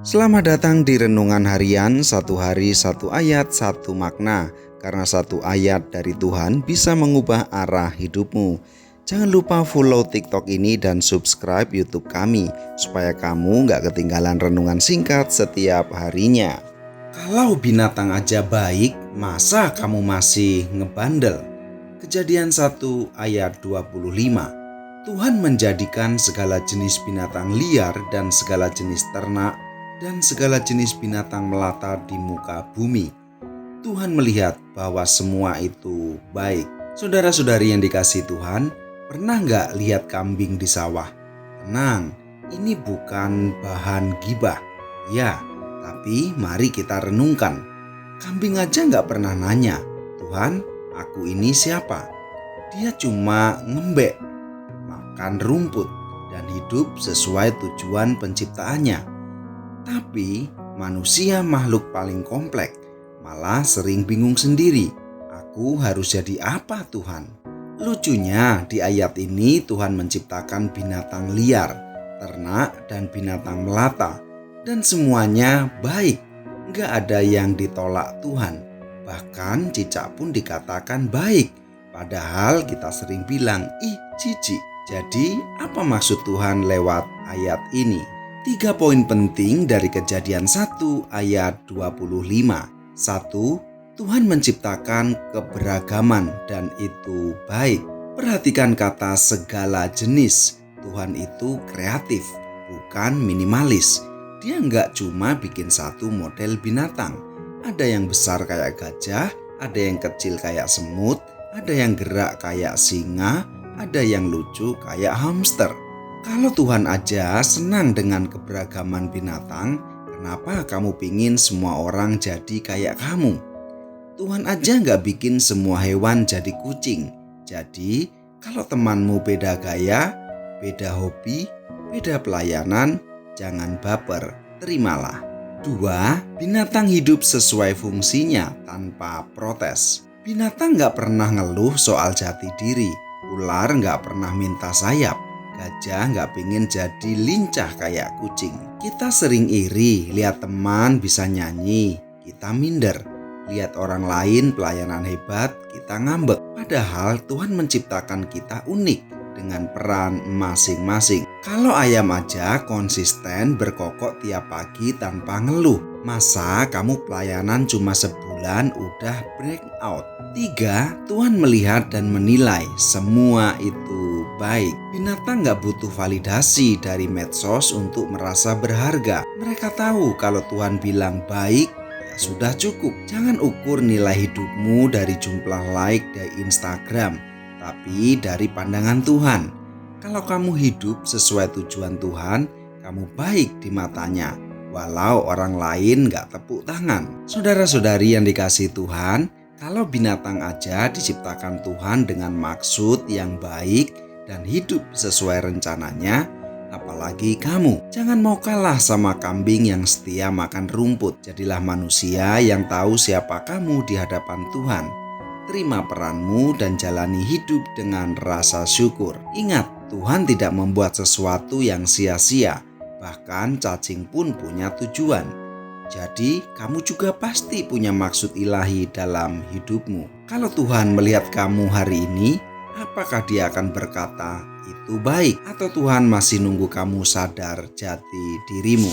Selamat datang di Renungan Harian, satu hari satu ayat satu makna. Karena satu ayat dari Tuhan bisa mengubah arah hidupmu. Jangan lupa follow TikTok ini dan subscribe YouTube kami, supaya kamu gak ketinggalan renungan singkat setiap harinya. Kalau binatang aja baik, masa kamu masih ngebandel? Kejadian 1 ayat 25. Tuhan menjadikan segala jenis binatang liar dan segala jenis ternak dan segala jenis binatang melata di muka bumi. Tuhan melihat bahwa semua itu baik. Saudara-saudari yang dikasihi Tuhan, pernah gak lihat kambing di sawah? Tenang, ini bukan bahan gibah. Ya, tapi mari kita renungkan. Kambing aja gak pernah nanya, "Tuhan, aku ini siapa?" Dia cuma ngembek, makan rumput, dan hidup sesuai tujuan penciptaannya. Tapi manusia makhluk paling kompleks, malah sering bingung sendiri. Aku harus jadi apa, Tuhan? Lucunya di ayat ini Tuhan menciptakan binatang liar, ternak dan binatang melata, dan semuanya baik. Gak ada yang ditolak Tuhan. Bahkan cicak pun dikatakan baik. Padahal kita sering bilang, "Ih, jijik." Jadi apa maksud Tuhan lewat ayat ini? 3 poin penting dari Kejadian 1 ayat 25. 1. Tuhan menciptakan keberagaman dan itu baik. Perhatikan kata segala jenis. Tuhan itu kreatif, bukan minimalis. Dia nggak cuma bikin satu model binatang. Ada yang besar kayak gajah, ada yang kecil kayak semut, ada yang gerak kayak singa, ada yang lucu kayak hamster. Kalau Tuhan aja senang dengan keberagaman binatang, kenapa kamu pingin semua orang jadi kayak kamu? Tuhan aja gak bikin semua hewan jadi kucing. Jadi, kalau temanmu beda gaya, beda hobi, beda pelayanan, jangan baper, terimalah. 2. Binatang hidup sesuai fungsinya tanpa protes. Binatang gak pernah ngeluh soal jati diri. Ular gak pernah minta sayap. Gajah gak pingin jadi lincah kayak kucing. Kita sering iri lihat teman bisa nyanyi, kita minder. Lihat orang lain pelayanan hebat, kita ngambek. Padahal Tuhan menciptakan kita unik dengan peran masing-masing. Kalau ayam aja konsisten berkokok tiap pagi tanpa ngeluh, masa kamu pelayanan cuma sebulan udah break out? 3. Tuhan melihat dan menilai semua itu baik. Binatang gak butuh validasi dari medsos untuk merasa berharga. Mereka tahu kalau Tuhan bilang baik, ya sudah cukup. Jangan ukur nilai hidupmu dari jumlah like di Instagram, tapi dari pandangan Tuhan. Kalau kamu hidup sesuai tujuan Tuhan, kamu baik di matanya, walau orang lain gak tepuk tangan. Saudara-saudari yang dikasihi Tuhan, kalau binatang aja diciptakan Tuhan dengan maksud yang baik dan hidup sesuai rencananya, apalagi kamu. Jangan mau kalah sama kambing yang setia makan rumput. Jadilah manusia yang tahu siapa kamu di hadapan Tuhan. Terima peranmu dan jalani hidup dengan rasa syukur. Ingat, Tuhan tidak membuat sesuatu yang sia-sia. Bahkan cacing pun punya tujuan. Jadi kamu juga pasti punya maksud ilahi dalam hidupmu. Kalau Tuhan melihat kamu hari ini, apakah Dia akan berkata, "Itu baik," atau Tuhan masih nunggu kamu sadar jati dirimu?